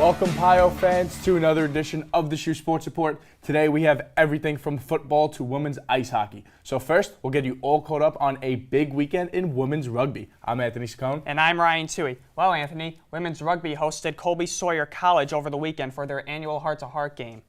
Welcome, Pio fans, to another edition of the SHU Sports Report. Today we have everything from football to women's ice hockey. So first, we'll get you all caught up on a big weekend in women's rugby. I'm Anthony Saccone. And I'm Ryan Touhey. Well, Anthony, women's rugby hosted Colby Sawyer College over the weekend for their annual heart-to-heart game.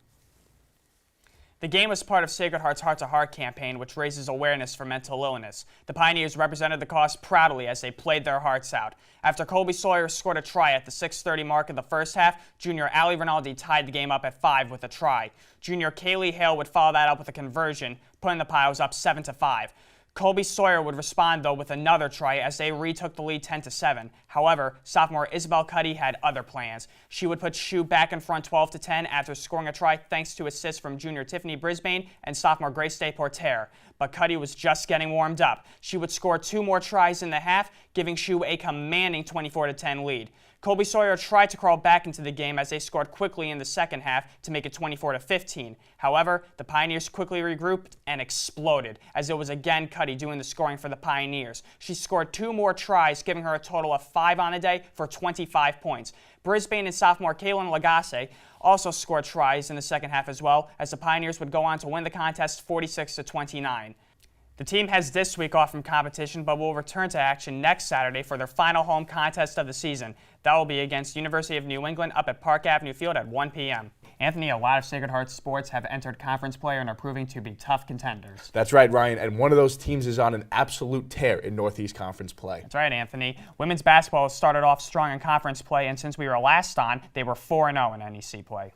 The game was part of Sacred Heart's Heart to Heart campaign, which raises awareness for mental illness. The Pioneers represented the cause proudly as they played their hearts out. After Colby Sawyer scored a try at the 6:30 mark of the first half, junior Allie Rinaldi tied the game up at 5 with a try. Junior Kaylee Hale would follow that up with a conversion, putting the Pios up 7-5. Colby Sawyer would respond, though, with another try as they retook the lead 10-7. However, sophomore Isabel Cuddy had other plans. She would put SHU back in front 12-10 after scoring a try thanks to assists from junior Tiffany Brisbane and sophomore Grace Day Porter. But Cuddy was just getting warmed up. She would score 2 more tries in the half, giving SHU a commanding 24-10 lead. Colby Sawyer tried to crawl back into the game as they scored quickly in the second half to make it 24-15. However, the Pioneers quickly regrouped and exploded, as it was again Cuddy doing the scoring for the Pioneers. She scored 2 more tries, giving her a total of 5 on the day for 25 points. Brisbane and sophomore Kaylin Lagasse also scored tries in the second half as well, as the Pioneers would go on to win the contest 46-29. The team has this week off from competition, but will return to action next Saturday for their final home contest of the season. That will be against University of New England up at Park Avenue Field at 1 p.m. Anthony, a lot of Sacred Heart sports have entered conference play and are proving to be tough contenders. That's right, Ryan, and one of those teams is on an absolute tear in Northeast Conference play. That's right, Anthony. Women's basketball started off strong in conference play, and since we were last on, they were 4-0 in NEC play.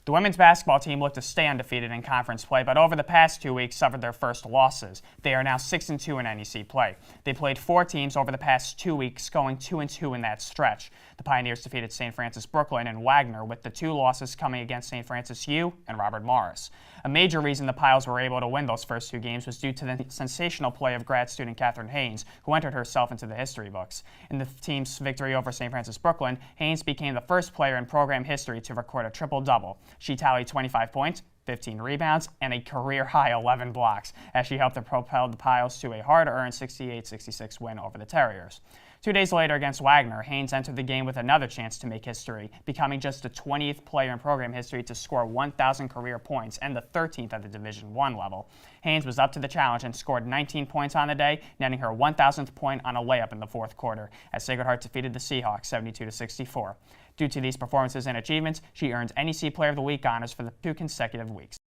The women's basketball team looked to stay undefeated in conference play, but over the past 2 weeks suffered their first losses. They are now 6-2 in NEC play. They played 4 teams over the past 2 weeks, going 2-2 in that stretch. The Pioneers defeated St. Francis Brooklyn and Wagner, with the 2 losses coming against St. Francis U and Robert Morris. A major reason the Pios were able to win those first 2 games was due to the sensational play of grad student Catherine Haynes, who entered herself into the history books. In the team's victory over St. Francis Brooklyn, Haynes became the first player in program history to record a triple-double. She tallied 25 points, 15 rebounds, and a career-high 11 blocks, as she helped to propel the Pios to a hard-earned 68-66 win over the Terriers. 2 days later against Wagner, Haynes entered the game with another chance to make history, becoming just the 20th player in program history to score 1,000 career points and the 13th at the Division I level. Haynes was up to the challenge and scored 19 points on the day, netting her 1,000th point on a layup in the fourth quarter, as Sacred Heart defeated the Seahawks 72-64. Due to these performances and achievements, she earned NEC Player of the Week honors for the 2 consecutive weeks.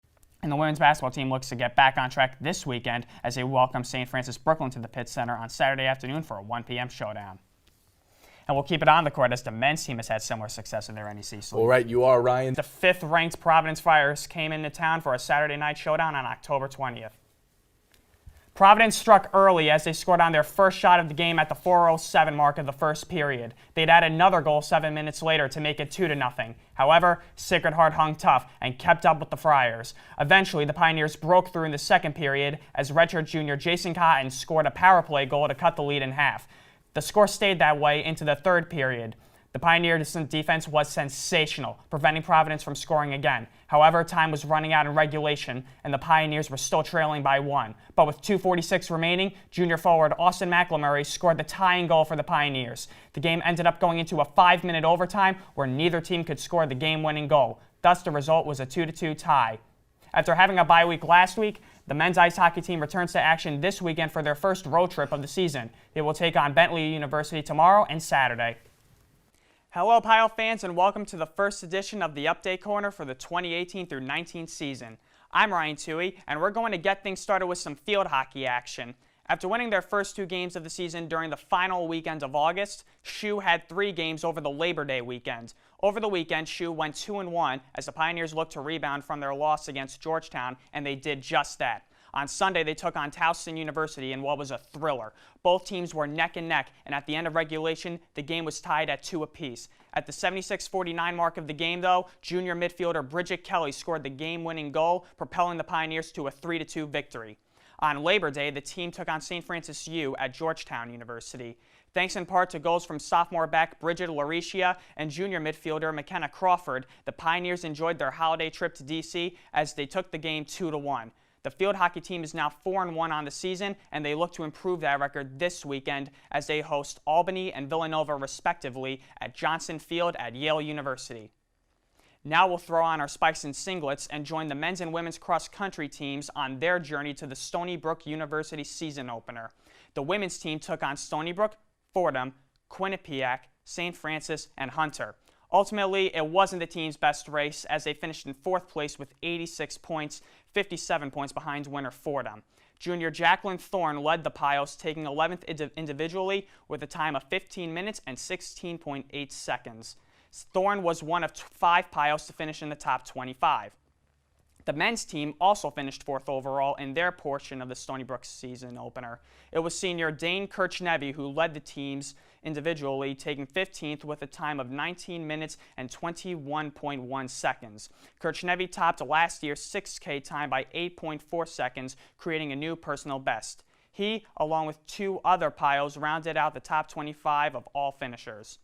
And the women's basketball team looks to get back on track this weekend as they welcome St. Francis Brooklyn to the Pitt Center on Saturday afternoon for a 1 p.m. showdown. And we'll keep it on the court as the men's team has had similar success in their NEC slate. All right, you are, Ryan. The 5th-ranked Providence Friars came into town for a Saturday night showdown on October 20th. Providence struck early as they scored on their first shot of the game at the 4:07 mark of the first period. They'd add another goal 7 minutes later to make it 2-0. However, Sacred Heart hung tough and kept up with the Friars. Eventually, the Pioneers broke through in the second period as redshirt junior Jason Cotton scored a power play goal to cut the lead in half. The score stayed that way into the third period. The Pioneer defense was sensational, preventing Providence from scoring again. However, time was running out in regulation, and the Pioneers were still trailing by 1. But with 2:46 remaining, junior forward Austin McLemurray scored the tying goal for the Pioneers. The game ended up going into a 5-minute overtime where neither team could score the game-winning goal. Thus, the result was a 2-2 tie. After having a bye week last week, the men's ice hockey team returns to action this weekend for their first road trip of the season. They will take on Bentley University tomorrow and Saturday. Hello, Pile fans, and welcome to the first edition of the Update Corner for the 2018 through 19 season. I'm Ryan Touhey, and we're going to get things started with some field hockey action. After winning their first 2 games of the season during the final weekend of August, SHU had 3 games over the Labor Day weekend. Over the weekend, SHU went 2-1 as the Pioneers looked to rebound from their loss against Georgetown, and they did just that. On Sunday, they took on Towson University in what was a thriller. Both teams were neck and neck, and at the end of regulation, the game was tied at 2 apiece. At the 76-49 mark of the game, though, junior midfielder Bridget Kelly scored the game-winning goal, propelling the Pioneers to a 3-2 victory. On Labor Day, the team took on St. Francis U at Georgetown University. Thanks in part to goals from sophomore back Bridget Lauricia and junior midfielder McKenna Crawford, the Pioneers enjoyed their holiday trip to D.C. as they took the game 2-1. The field hockey team is now 4-1 on the season, and they look to improve that record this weekend as they host Albany and Villanova respectively at Johnson Field at Yale University. Now we'll throw on our spikes and singlets and join the men's and women's cross-country teams on their journey to the Stony Brook University season opener. The women's team took on Stony Brook, Fordham, Quinnipiac, St. Francis, and Hunter. Ultimately, it wasn't the team's best race as they finished in 4th place with 86 points, 57 points behind winner Fordham. Junior Jacqueline Thorne led the Pios, taking 11th individually with a time of 15 minutes and 16.8 seconds. Thorne was one of 5 Pios to finish in the top 25. The men's team also finished 4th overall in their portion of the Stony Brook season opener. It was senior Dane Kirchnevi who led the teams individually, taking 15th with a time of 19 minutes and 21.1 seconds. Kirchnevi topped last year's 6K time by 8.4 seconds, creating a new personal best. He, along with 2 other Pios, rounded out the top 25 of all finishers.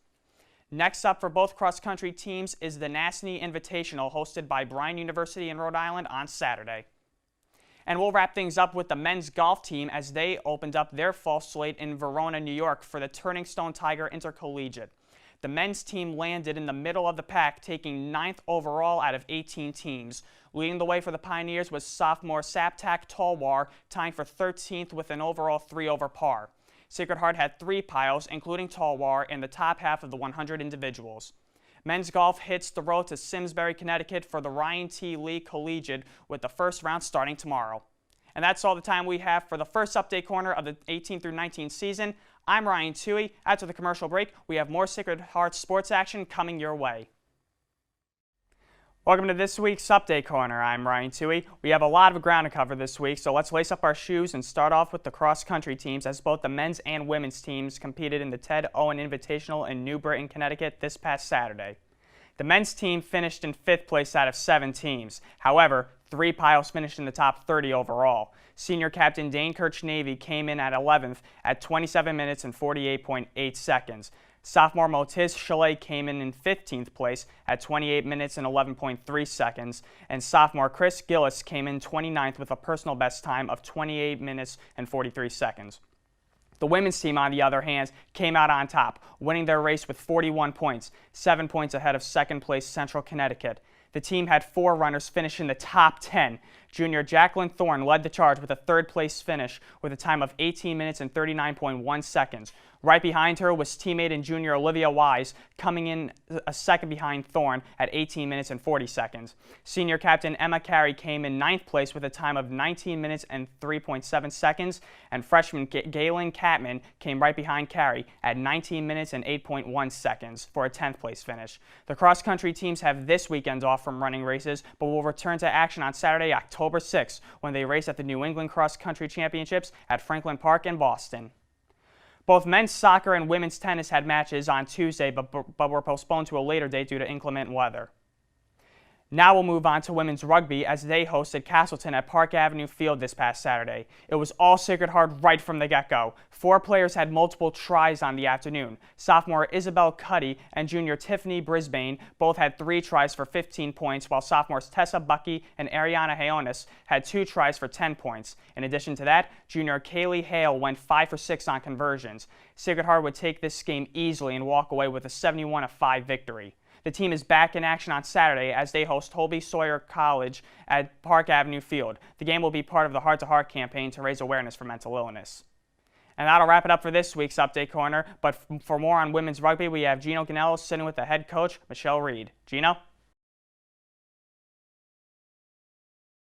Next up for both cross-country teams is the NASNY Invitational hosted by Bryan University in Rhode Island on Saturday. And we'll wrap things up with the men's golf team as they opened up their fall slate in Verona, New York for the Turning Stone Tiger Intercollegiate. The men's team landed in the middle of the pack, taking 9th overall out of 18 teams. Leading the way for the Pioneers was sophomore Saptak Talwar, tying for 13th with an overall 3 over par. Sacred Heart had 3 Pios, including Talwar, in the top half of the 100 individuals. Men's golf hits the road to Simsbury, Connecticut for the Ryan T. Lee Collegiate with the first round starting tomorrow. And that's all the time we have for the first update corner of the 18 through 19 season. I'm Ryan Touhey. After the commercial break, we have more Sacred Heart sports action coming your way. Welcome to this week's Update Corner. I'm Ryan Touhey. We have a lot of ground to cover this week, so let's lace up our shoes and start off with the cross-country teams as both the men's and women's teams competed in the Ted Owen Invitational in New Britain, Connecticut this past Saturday. The men's team finished in 5th place out of 7 teams. However, 3 Pios finished in the top 30 overall. Senior captain Dane Kirchnevi came in at 11th at 27 minutes and 48.8 seconds. Sophomore Motiz Chalet came in 15th place at 28 minutes and 11.3 seconds, and sophomore Chris Gillis came in 29th with a personal best time of 28 minutes and 43 seconds. The women's team, on the other hand, came out on top, winning their race with 41 points, 7 points ahead of second place Central Connecticut. The team had 4 runners finish in the top 10. Junior Jacqueline Thorne led the charge with a 3rd place finish with a time of 18 minutes and 39.1 seconds. Right behind her was teammate and junior Olivia Wise, coming in a second behind Thorne at 18 minutes and 40 seconds. Senior captain Emma Carey came in 9th place with a time of 19 minutes and 3.7 seconds, and freshman Galen Catman came right behind Carey at 19 minutes and 8.1 seconds for a 10th place finish. The cross-country teams have this weekend off from running races, but will return to action on Saturday, October 6th, when they race at the New England Cross Country Championships at Franklin Park in Boston. Both men's soccer and women's tennis had matches on Tuesday, but were postponed to a later date due to inclement weather. Now we'll move on to women's rugby as they hosted Castleton at Park Avenue Field this past Saturday. It was all Sacred Heart right from the get-go. 4 players had multiple tries on the afternoon. Sophomore Isabel Cuddy and junior Tiffany Brisbane both had 3 tries for 15 points, while sophomores Tessa Bucky and Ariana Hayonis had 2 tries for 10 points. In addition to that, junior Kaylee Hale went 5 for 6 on conversions. Sacred Heart would take this game easily and walk away with a 71-5 victory. The team is back in action on Saturday as they host Holby Sawyer College at Park Avenue Field. The game will be part of the Heart to Heart campaign to raise awareness for mental illness. And that'll wrap it up for this week's Update Corner. But for more on women's rugby, we have Gino Ganello sitting with the head coach, Michelle Reed. Gino?